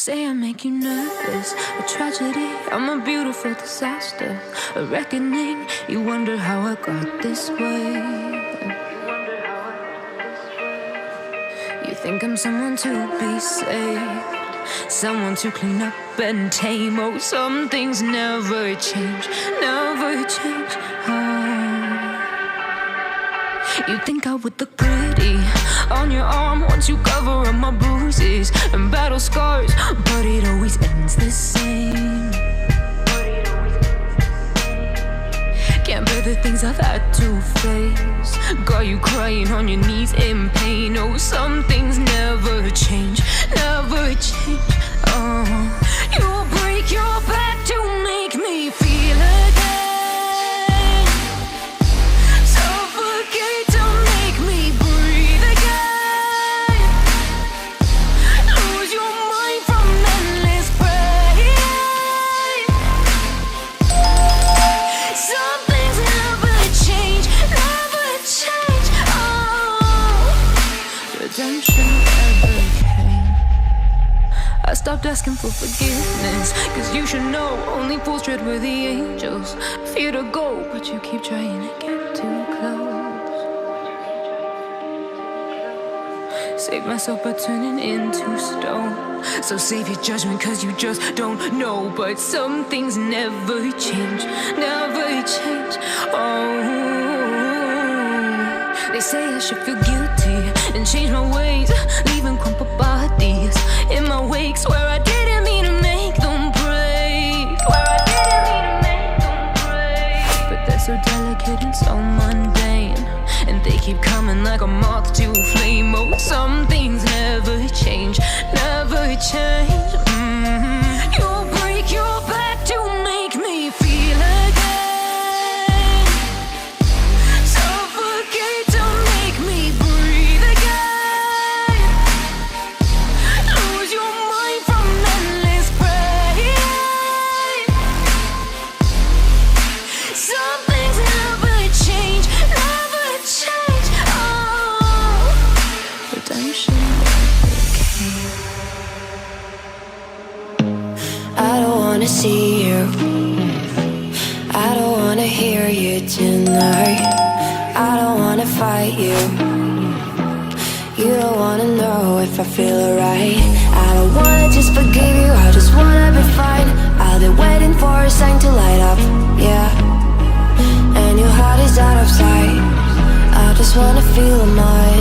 say I make you nervous, a tragedy, I'm a beautiful disaster, a reckoning. You wonder how I got this way. You think I'm someone to be saved, someone to clean up and tame. Oh, some things never change, never change. You think I would look pretty on your arm once you cover up my bruises and battle scars, but it always ends the same. Can't bear the things I've had to face, got you crying on your knees in pain. Oh, some things never change, never change. Oh, you'll break your back to make me feel again. I stopped asking for forgiveness, cause you should know only fools tread where the angels fear to go, but you keep trying to get too close. Save myself by turning into stone, so save your judgment cause you just don't know. But some things never change, never change. Oh, they say I should feel guilty and change my ways, leaving crumpled bodies in my wake. Swear I didn't mean to make them break, swear I didn't mean to make them break. But they're so delicate and so mundane, and they keep coming like a moth to a flame. Oh, some things never change, never change. You'll break your back to make me feel again. See you, I don't wanna hear you tonight. I don't wanna fight you. You don't wanna know if I feel alright. I don't wanna just forgive you, I just wanna be fine. I've been waiting for a sign to light up, yeah. And your heart is out of sight. I just wanna feel mine.